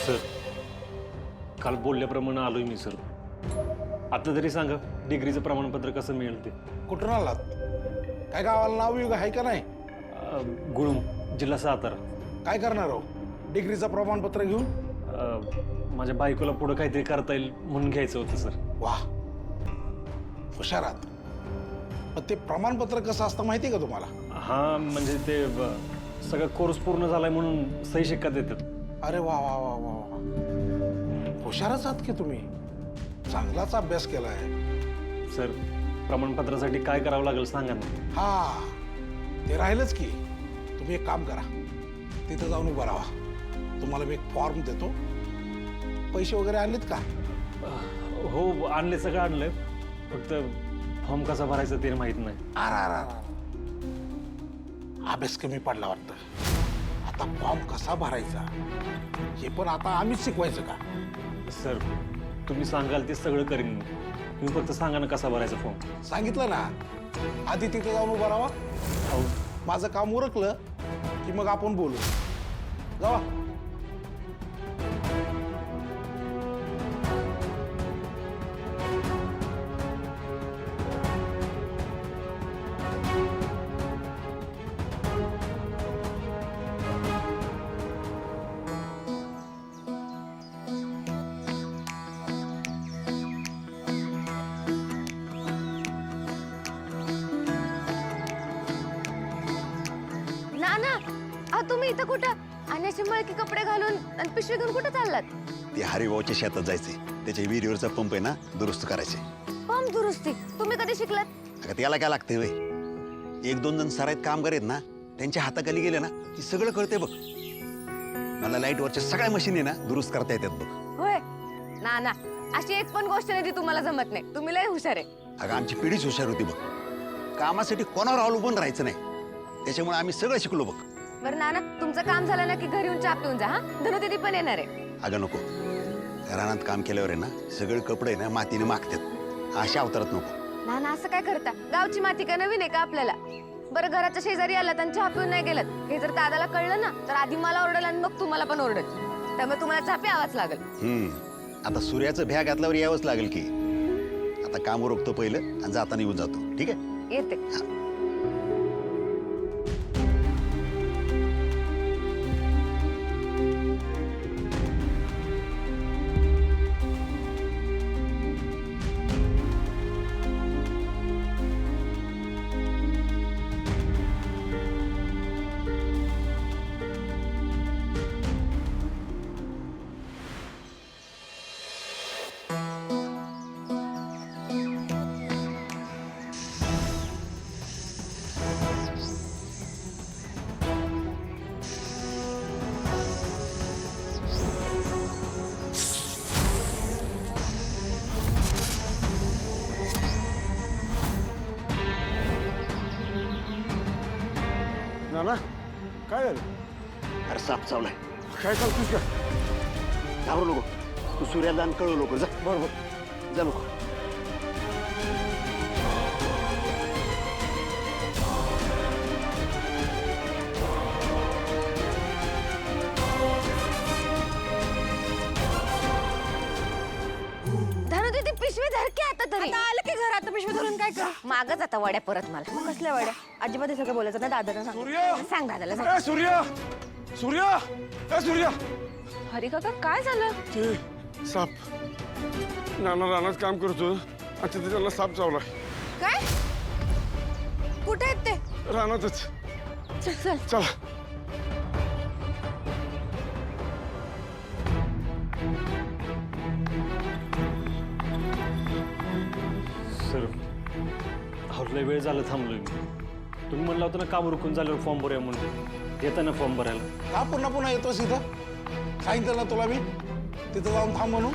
Sir काल बोलल्याप्रमाणे आलोय मी sir. आता तरी सांगा डिग्रीचं प्रमाणपत्र कसं मिळेल ते. कुठून आलात? काय गावाला नाव युग आहे का नाही? गुळूम, जिल्हा सातारा. काय करणार हो डिग्रीचं प्रमाणपत्र घेऊन? माझ्या बायकोला पुढं काहीतरी करता येईल म्हणून घ्यायचं होतं सर. वाह, हुशारात. पण ते प्रमाणपत्र कसं असतं माहिती का तुम्हाला? हां म्हणजे ते सगळं कोर्स पूर्ण झालाय म्हणून सही शिक्का देतात. अरे वा वा वा वा वा, हुशारच आहात की तुम्ही. चांगलाच अभ्यास केलाय. सर प्रमाणपत्रासाठी काय करावं लागेल सांगा ना. हा ते राहिलंच की. तुम्ही एक काम करा, तिथं जाऊन उभा राहा. तुम्हाला मी एक फॉर्म देतो. पैसे वगैरे आणलेत का? हो आणले, सगळं आणलंय. फक्त फॉर्म कसा भरायचा ते माहित नाही. अभ्यास कमी पडला वाटतं. आता फॉर्म कसा भरायचा हे पण आता आम्हीच शिकवायचं का? सर तुम्ही सांगाल ते सगळं करीन मी. तुम्ही फक्त सांगा ना कसा भरायचा फॉर्म. सांगितलं ना, आधी तिथे जाऊन उभा राहा. हो माझं काम उरकलं की मग आपण बोलू. जावा. तुम्ही इथं कुठं? अन्याचे मळकी कपडे घालून आणि पिशवी घेऊन कुठं चाललात? ते हरिभाऊच्या शेतात जायचे. त्याच्या विहिरीवरचा पंप आहे ना दुरुस्त करायचे. पंप दुरुस्ती तुम्ही कधी शिकलात? अगं त्याला काय लागतंय वे? एक दोन जण सराईत कामगार आहेत ना, त्यांच्या हाताखाली गेले ना की सगळं कळते बघ. मला लाईटवरच्या सगळ्या मशीन आहे ना दुरुस्त करता येतात बघ. होय ना ना, अशी एक पण गोष्ट नाही जी तुम्हाला जमत नाही. तुम्ही लय हुशार आहे. अगं आमची पिढीच हुशार होती बघ. कामासाठी कोणावर अवलंबून राहायचं नाही. त्याच्यामुळे आम्ही सगळं शिकलो बघ. बरं नाना, तुमचं काम झालं ना की घरी येऊन चहा पिऊन जा. हा, धनु दीदी पण येणार आहे. अगं नको, रानात काम केल्यावर आहे ना सगळे कपडे ना मातीने मागतात. अशा अवतारात नको. नाना असं काय करता? गावची माती का नवीन आहे का आपल्याला? बरं घराच्या शेजारी आलात आणि चहा पिऊन नाही गेलात, हे जर दादाला कळलं ना तर आधी मला ओरडेल आणि मग तुम्हाला पण ओरडेल. त्यामुळे तुम्हाला चहा प्यावाच लागेल. आता सूर्याचं भ्या घातल्यावर यावंच लागेल की. आता काम उरकतो पहिलं आणि जाताना येऊन जातो. ठीक आहे? येते. नाना काय झालं? अरे साप चावलाय. काय चालतोस का? घाबरू नको. तू सूर्याला आणि कळू नको. जा बरोबर जा नको. धनु दीदी पिशवी धर की आता तरी. आता आलं की घरात पिशवी धरून काय कर? मागच आता वड्या परत मला. कसल्या वाड्या? अजिबात हे सगळं बोलायचं ना दादाला सांग. सूर्या, सांग दादाला सांग. ए सूर्या, सूर्या, ए सूर्या. हरी काका काय झालं? ते साप नाना रानात काम करतो आणि तिथे त्याला साप चावला. काय? कुठे आहेत ते? रानातच. चल चल. चला. सर लय वेळ झालं थांबलोय मी. तुम्ही म्हणलं होतं ना काम उरकून झाल्यावर फॉर्म भरूया म्हणून. येताना फॉर्म भरायला. का पुन्हा पुन्हा येतोस इथं? सांगितलं ना तुला मी तिथं जाऊन थांब म्हणून.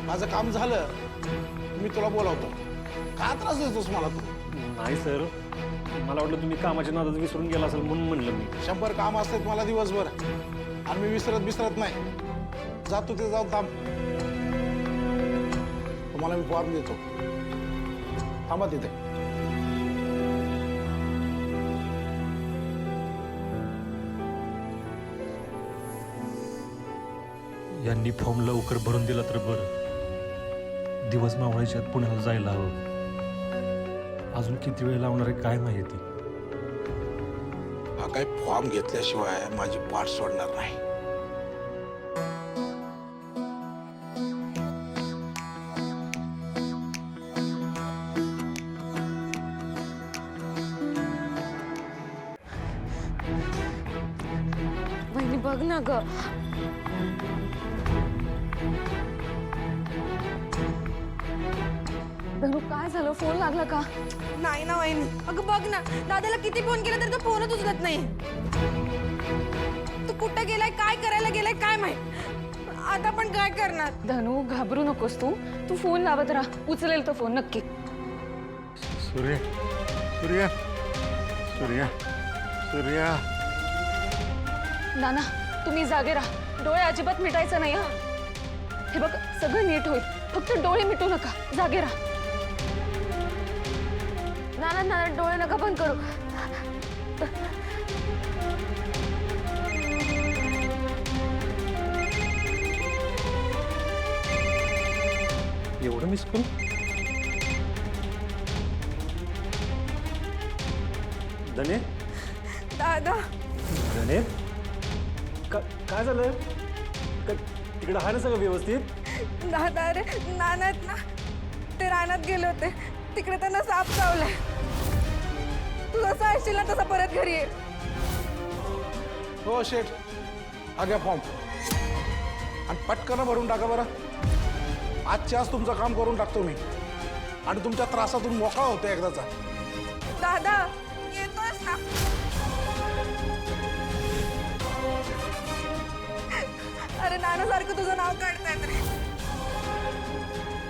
माझं काम झालं मी तुला बोलावतो. का त्रास देतोस मला तू? नाही सर, मला वाटलं तुम्ही कामाच्या नादात विसरून गेला असेल म्हणून म्हणलं मी. 100 काम असतात मला दिवसभर आणि मी विसरत नाही. जातो तिथे जाऊन थांब. तुम्हाला मी फॉर्म देतो. थांबा तिथे. यांनी फॉर्म लवकर भरून दिला तर बरं. दिवस मावळायच्या आत पुण्याला जायला हवं. अजून किती वेळ लावणार आहे काय माहिती. हा काही फॉर्म घेतल्याशिवाय माझी पाठ सोडणार नाही. वहिनी बघ ना ग. धनु काय झालं? फोन लागला का? नाही ना वहिनी. अगं बघ ना, दादाला किती फोन केला तरी तो फोनच उचलत नाही. तू कुठे गेलाय, काय करायला गेलाय काय माहित. आता पण काय करणार? धनु घाबरू नकोस तू. तू फोन लावत राहा, उचलेल तो फोन नक्की. सूर्या सूर्या सूर्या सूर्या नाना तुम्ही जागे राहा. डोळे अजिबात मिटायचं नाही हा. हे बघ सगळं नीट होईल. फक्त डोळे मिटू नका. जागे राहा. नाना नाना डोळे नका बंद करू. एवढं मिस करू? धने दादा धने काय झालं? तिकडं आहे ना सगळं व्यवस्थित? दादा अरे नानात ना ते रानात गेले होते. तिकडे त्यांना साप चावलाय. तू जसा असशील ना तसा परत घरी ये. हो शेठ, हा घ्या फॉर्म आणि पटकन भरून टाका बरं. आजच्या आज तुमचं काम करून टाकतो मी आणि तुमच्या त्रासातून मोकळा होतो एकदाचा. दादा येतोयस ना? अरे नाना सारखं तुझं नाव काढतायत रे.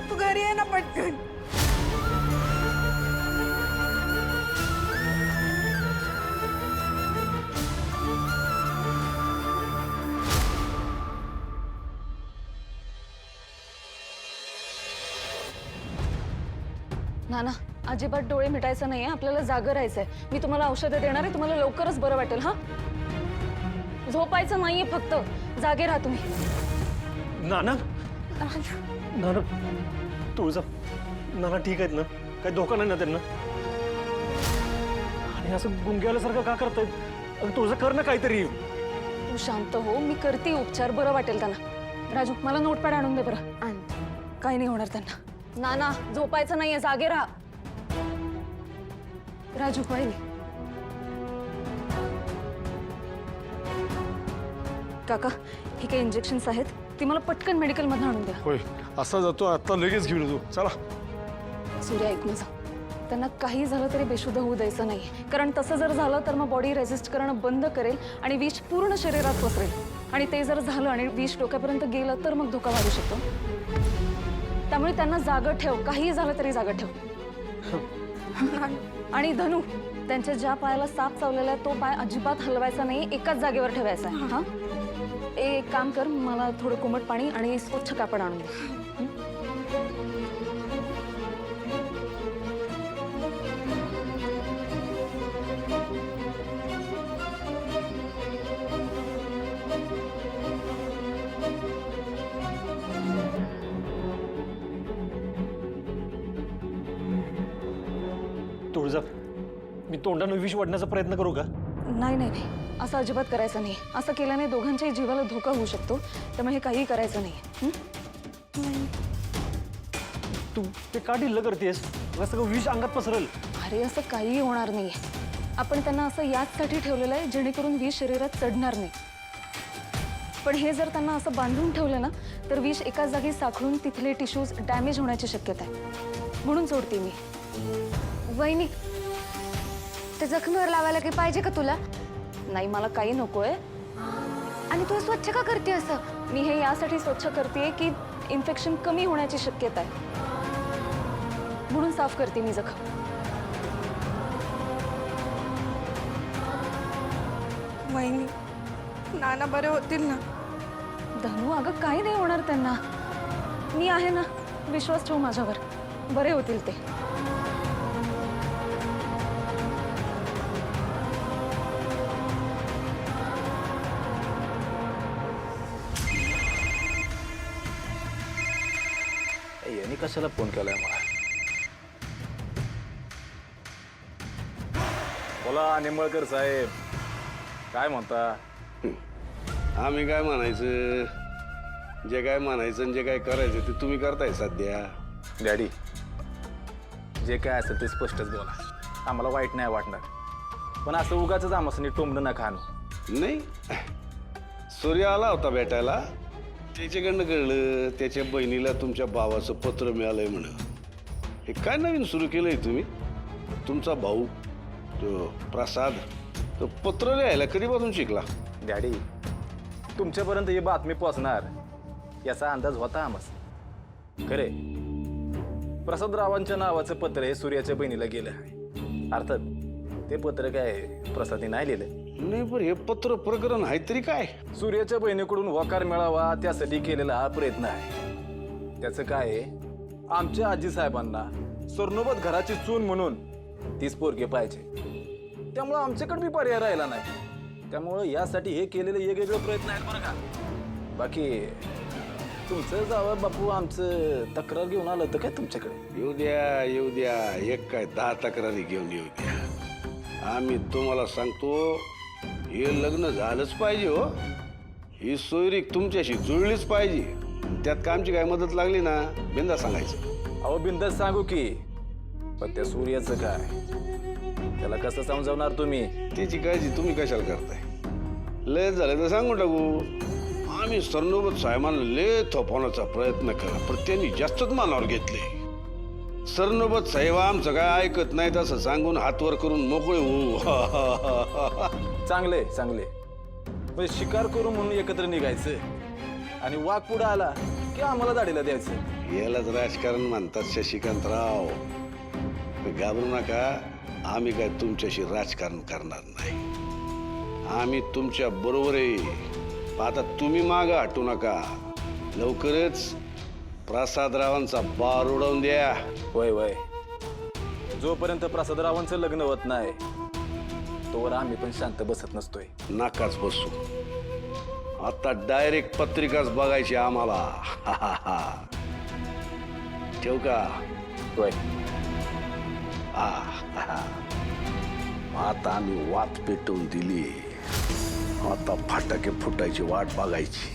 तू घरी ये ना पटकन. नाना अजिबात डोळे मिटायचं नाहीये. आपल्याला जागं राहायचंय. मी तुम्हाला औषधं देणार आहे. तुम्हाला लवकरच बरं वाटेल. हा झोपायचं नाहीये, फक्त जागे राहा तुम्ही. नाना नाना तुझा नाना ठीक आहेत ना? काही धोका नाही ना त्यांना? आणि असं गुंग्याल्यासारखं का करतायत? तुझं कर ना काहीतरी. तू शांत हो. मी करते उपचार. बरं वाटेल त्यांना. राजू मला नोटपॅड आणून दे बरं. काही नाही होणार त्यांना. नाना झोपायचं नाहीये. जागे राहा. राजू पाहिजे काका हे काही इंजेक्शन्स आहेत. ती मला पटकन मेडिकल मधून आणून द्या. होय असा जातो आता लगेच घेऊन येतो. चला. सूर्या ऐक माझं. त्यांना काही झालं तरी बेशुद्ध होऊ द्यायचं नाही. कारण तसं जर झालं तर मग बॉडी रेजिस्ट करणं बंद करेल आणि विष पूर्ण शरीरात पसरेल. आणि ते जर झालं आणि विष डोक्यापर्यंत गेलं तर मग धोका वाढू शकतो. त्यामुळे त्यांना जागं ठेव. काहीही झालं तरी जागं ठेव. आणि धनु त्यांच्या ज्या पायाला साप चावलेला आहे तो पाय अजिबात हलवायचा नाही. एकाच जागेवर ठेवायचा आहे. हा एक काम कर. मला थोडं कोमट पाणी आणि स्वच्छ कापड आणून दे. तुळजा मी तोंडानं विष वाढण्याचा प्रयत्न करू का? नाही नाही नाही असं अजिबात करायचं नाही. असं केल्याने दोघांच्याही जीवाला धोका होऊ शकतो. त्यामुळे हे काहीही करायचं नाही. तू ते का ढिल्लं करतेस? सगळं विष अंगात पसरल. अरे असं काहीही होणार नाही. आपण त्यांना असं याचसाठी ठेवलेलं आहे जेणेकरून विष शरीरात चढणार नाही. पण हे जर त्यांना असं बांधून ठेवलं ना तर विष एकाच जागी साखळून तिथले टिश्यूज डॅमेज होण्याची शक्यता आहे. म्हणून सोडते मी. वहिनी ते जखमीवर लावायला काही पाहिजे का तुला? नाही मला काही नकोय. आणि तू स्वच्छ का करते असं? मी हे यासाठी स्वच्छ करते की इन्फेक्शन कमी होण्याची शक्यता आहे. म्हणून साफ करते मी जखम. वहिनी नाना बरे होतील ना? धनु अगं काही नाही होणार त्यांना. मी आहे ना. विश्वास ठेव माझ्यावर. बरे होतील ते. यांनी कशाला फोन केलाय मला? बोला निंबळकर साहेब, काय म्हणता? आम्ही काय म्हणायचं, जे काय म्हणायचं आणि जे काय करायचं ते तुम्ही करताय सध्या. डॅडी, जे काय असेल ते स्पष्टच बोला, आम्हाला वाईट नाही वाटणार. पण असं उगाच आमसनी टोमणं नका आणू. नाही, सूर्य आला होता भेटायला, त्याच्याकडनं कळलं त्याच्या बहिणीला तुमच्या भावाचं पत्र मिळालंय म्हणून. हे काय नवीन सुरू केलंय तुम्ही? तुमचा भाऊ तो प्रसाद तो पत्र लिहायला कधीपासून शिकला? डॅडी, तुमच्यापर्यंत ही बातमी पोचणार याचा अंदाज होता आमस. खरे, प्रसादरावांच्या नावाचं पत्र हे सूर्याच्या बहिणीला गेलं आहे. अर्थात ते पत्र काय प्रसादने नाही लिहिलं. नाही, पण हे पत्र प्रकरण आहे तरी काय? सूर्याच्या बहिणीकडून होकार मिळावा त्यासाठी केलेला हा प्रयत्न आहे. त्याचं काय आहे, आमच्या आजी साहेबांना स्वर्णोबत घराची चून म्हणून तीच पोरगी पाहिजे. त्यामुळं आमच्याकडे बी पर्याय राहिला नाही. त्यामुळं यासाठी हे केलेले वेगवेगळे प्रयत्न आहेत बरं का. बाकी तुमचं जावं बापू आमचं तक्रार घेऊन आलं होतं काय तुमच्याकडे? येऊ द्या येऊ द्या, एक काय 10 तक्रारी घेऊन येऊ द्या. आम्ही तुम्हाला सांगतो, हे लग्न झालंच पाहिजे हो. ही सोयरीक तुमच्याशी जुळलीच पाहिजे. त्यात का आमची काय मदत लागली ना, बिंदा सांगायचं. अहो बिंदास सांगू की, पण त्या सूर्याचं काय, त्याला कसं समजावणार तुम्ही? त्याची काळजी तुम्ही कशाला करताय? लय झालं तर सांगून टाकू. आम्ही सरनोबत साहेबांना लय थोपवण्याचा प्रयत्न केला, पण त्यांनी जास्तच मानावर घेतले. सरनोबत साहेब आमचं काय ऐकत नाही तसं सांगून हातवर करून मोकळे होऊ. चांगले चांगले, म्हणजे शिकार करू म्हणून एकत्र निघायचं आणि वाघ पुढे आला की आम्हाला दाढीला द्यायचं. यालाच राजकारण म्हणतात शशिकांतराव. घाबरू नका, आम्ही काय तुमच्याशी राजकारण करणार नाही. आम्ही तुमच्या बरोबर आहे. आता तुम्ही मागं हटू नका. लवकरच प्रसादरावांचा बार उडवून द्या. वय वय, जोपर्यंत प्रसादरावांचं लग्न होत नाही तोवर आम्ही पण शांत बसत नसतोय. नाकाच बसू. आता डायरेक्ट पत्रिकाच बघायची आम्हाला. ठेव का? वय, आता आम्ही वात पेटवून दिली. आता फटाके फुटायची वाट बघायची.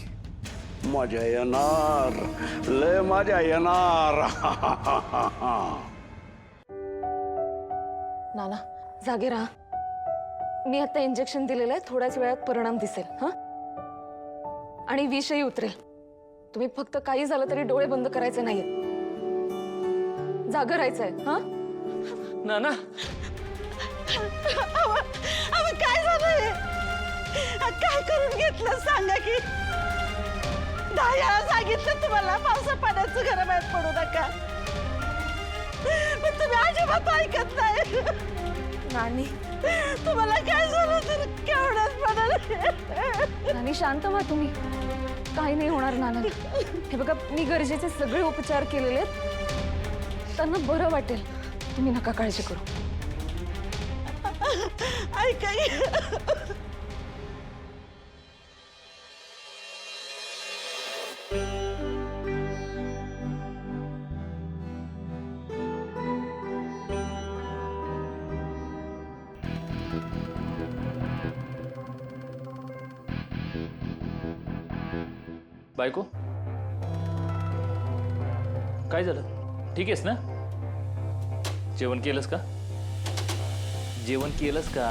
मजा येणार, लय मजा येणार. नाना जागे राहा. मी आता इंजेक्शन दिलेलं आहे, थोड्याच वेळात परिणाम दिसेल. हा, आणि विषही उतरेल. तुम्ही फक्त काही झालं तरी डोळे बंद करायचे नाहीत, जागं राहायचंय. हा नाना, काय झालंय? काय करून घेतलं सांगा की. 10 वेळा सांगितलं तुम्हाला पावसा पाण्याचं घर बाहेर पडू नका, पण तुम्ही अजिबात ऐकत नाही. नानी, तुम्हाला काय झालं तर केवढंच म्हणाल. नानी शांत व्हा तुम्ही, काही नाही होणार नाना. हे बघा, मी गरजेचे सगळे उपचार केलेले आहेत, त्यांना बरं वाटेल. तुम्ही नका काळजी करू. ऐका की. बायको, काय झालं? ठीक आहेस ना? जेवण केलंस का? जेवण केलंस का?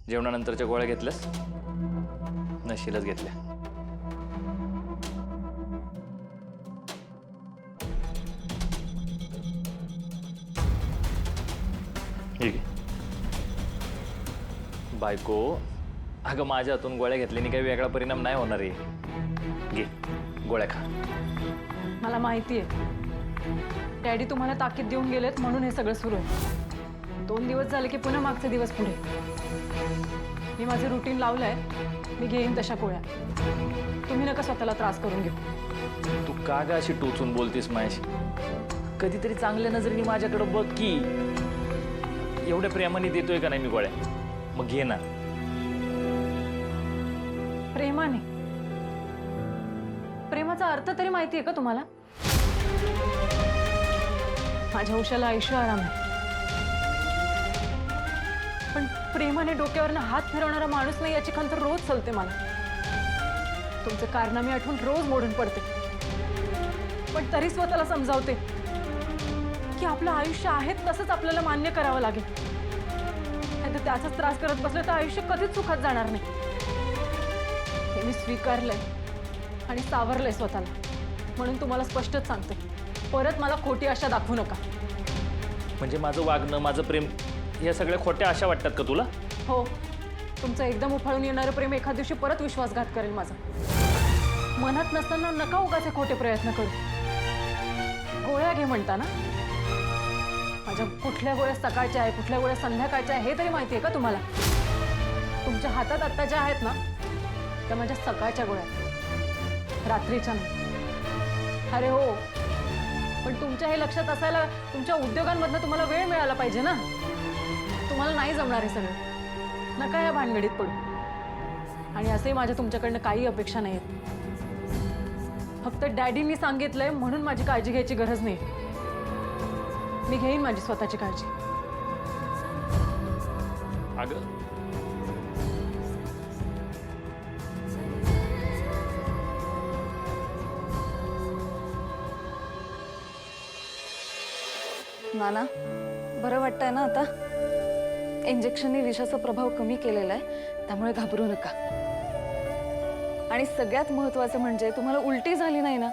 जेवणानंतरच्या गोळ्या घेतल्यास? नशीलच घेतल्या. ठीक आहे. बायको, अगं माझ्या हातून गोळ्या घेतल्याने काही वेगळा परिणाम नाही होणार आहे. घे गोळ्या खा. मला माहिती आहे डॅडी तुम्हाला ताकीद देऊन गेलेत म्हणून हे सगळं सुरू आहे. 2 दिवस झाले की पुन्हा मागचे दिवस पुढे. मी माझं रुटीन लावलंय, मी घेईन तशा गोळ्या. तुम्ही नका स्वतःला त्रास करून घेऊ. तू का ग अशी टोचून बोलतेस माझ्याशी? कधीतरी चांगल्या नजरेने माझ्याकडे बघ की. एवढ्या प्रेमाने देतोय का नाही मी गोळ्या? मग घे ना. प्रेमाने? प्रेमाचा अर्थ तरी माहिती आहे का तुम्हाला? माझ्या उशाला आयुष्य आराम आहे, पण प्रेमाने डोक्यावरनं हात फिरवणारा माणूस नाही याची खंत रोज चलते मला. तुमचे कारनामे आठवून रोज मोडून पडते, पण तरी स्वतःला समजावते की आपलं आयुष्य आहे तसंच आपल्याला मान्य करावं लागेल. नाहीतर त्याचाच त्रास करत बसलं तर आयुष्य कधीच सुखात जाणार नाही. हे मी स्वीकारलंय आणि सावरलंय स्वतःला. म्हणून तुम्हाला स्पष्टच सांगते, परत मला खोटी आशा दाखवू नका. म्हणजे माझं वागणं, माझं प्रेम या सगळ्या खोट्या आशा वाटतात का तुला? हो, तुमचं एकदम उफाळून येणारं प्रेम एखाद दिवशी परत विश्वासघात करेल माझा. मनात नसताना नका उगाचे खोटे प्रयत्न करू. गोळ्या घे म्हणता ना, माझ्या कुठल्या गोळ्या सकाळच्या आहे, कुठल्या गोळ्या संध्याकाळच्या आहे हे तरी माहिती आहे का तुम्हाला? तुमच्या हातात आत्ता ज्या आहेत ना त्या माझ्या सकाळच्या गोळ्या, रात्रीच्या नाही. अरे हो, पण तुमच्या हे लक्षात असायला तुमच्या उद्योगांमधनं तुम्हाला वेळ मिळाला पाहिजे ना. तुम्हाला नाही जमणार हे सगळं. नका या भानगडीत पडू. आणि असंही माझ्या तुमच्याकडनं काही अपेक्षा नाही आहेत. फक्त डॅडींनी सांगितलंय म्हणून माझी काळजी घ्यायची गरज नाही. मी घेईन माझी स्वतःची काळजी. अगं नाना, बरं वाटतंय ना आता? इंजेक्शनने विषाचा प्रभाव कमी केलेला आहे, त्यामुळे घाबरू नका. आणि सगळ्यात महत्त्वाचं म्हणजे तुम्हाला उलटी झाली नाही ना,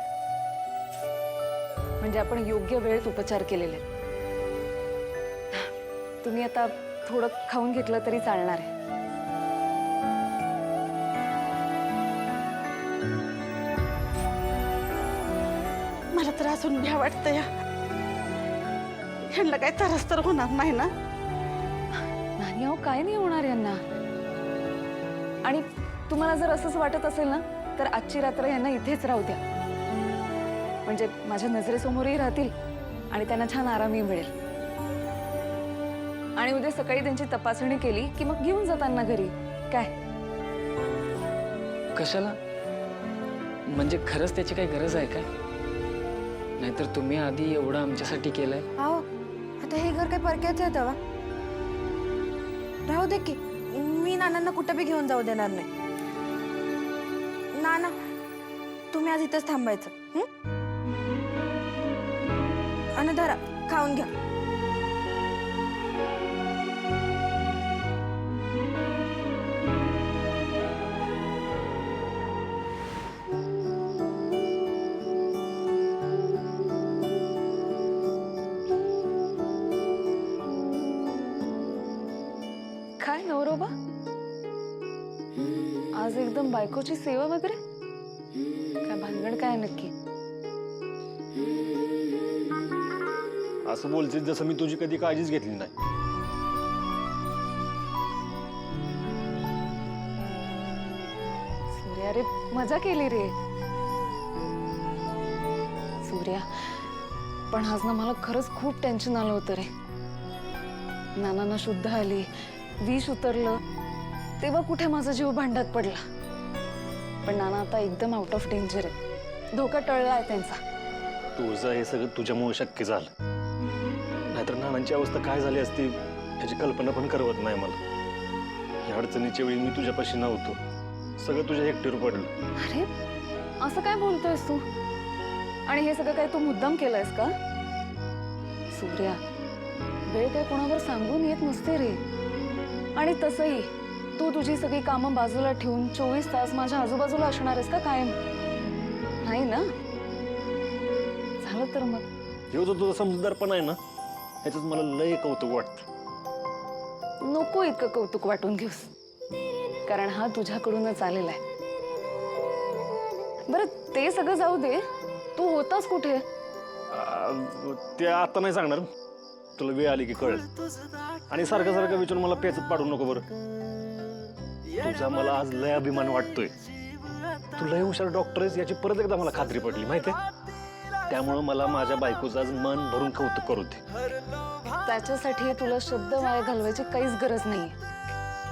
म्हणजे आपण योग्य वेळेत उपचार केलेले. तुम्ही आता थोडं खाऊन घेतलं तरी चालणार आहे. मला तर अजून भ्या वाटतं या. ह्यांना काही त्रास तर होणार नाही ना? नाही अहो, काय नाही होणार यांना. आणि तुम्हाला जर असंच वाटत असेल ना तर आजची रात्र यांना इथेच राहू द्या. म्हणजे माझ्या नजरेसमोरही राहतील आणि त्यांना छान आरामही मिळेल. आणि उद्या सकाळी त्यांची तपासणी केली की मग घेऊन जाताना घरी. काय कशाला? म्हणजे खरंच त्याची काही गरज आहे काय? नाहीतर तुम्ही आधी एवढं आमच्यासाठी केलंय. अहो, आता हे घर काय परक्याचं आहे तेव्हा? राहू दे की, मी नानांना कुठं बी घेऊन जाऊ देणार नाही. नाना, तुम्ही आज इथंच थांबायचं. आणि धरा, खाऊन घ्या. काय नवरोबा, आज एकदम बायकोची सेवा वगैरे? काय भानगड काय नक्की? असं बोलतेस जसं मी तुझी कधी काळजीच घेतली नाही. सूर्या रे, मजा केली रे सूर्या. पण आज ना मला खरंच खूप टेन्शन आलं होतं रे. नानांना शुद्ध आली, विष उतरलं, तेव्हा कुठे माझा जीव भांड्यात पडला. पण नाना आता एकदम आउट ऑफ डेंजर आहे. धोका टळला आहे त्यांचा. तुझं हे सगळं तुझ्यामुळे शक्य झालं. नाहीतर नानांची अवस्था काय झाली असती याची कल्पना पण करवत नाही मला. या अडचणीच्या वेळी मी तुझ्यापाशी नव्हतो. सगळं तुझ्या एकटीवर पडलं. अरे असं काय बोलतोयस तू? आणि हे सगळं काय तू मुद्दाम केलंयस का? सूर्या, वेळ काय कोणावर सांगून येत नसते रे. आणि तसंही तू तुझी सगळी कामं बाजूला ठेवून 24 तास माझ्या आजूबाजूला असणार आहेस का कायम? नाही ना? झालं तर मग. हे जो तुझा समजूतदारपणा आहे ना, ह्याच्यात मला लय कौतुक वाटतं. नको इतकं कौतुक वाटून घेऊस, कारण हा तुझ्याकडूनच आलेला आहे. बरं ते सगळं जाऊ दे, तू होतास कुठे? ते आता नाही सांगणार, तुला वेळ आली की कळेल. आणि सारखं सारखं विचारून मला पेचत पाडू नको बरं. तुझा मला आज लय अभिमान वाटतोय. तू लय हुशार डॉक्टर आहेस याची परत एकदा मला खात्री पडली माहितीये. त्यामुळं मला माझ्या बायकोचं आज मन भरून कौतुक करू दे. त्याच्यासाठी तुला शब्द वाया घालवायची काहीच गरज नाहीये,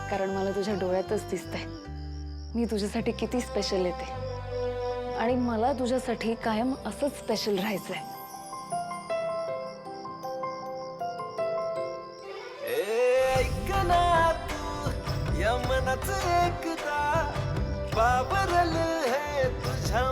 कारण मला तुझ्या डोळ्यातच दिसतंय मी तुझ्यासाठी किती स्पेशल येते. आणि मला तुझ्यासाठी कायम असंच स्पेशल राहायचंय. ऐक ना तू या मनाचं एकदा बाबरल है तुझ्या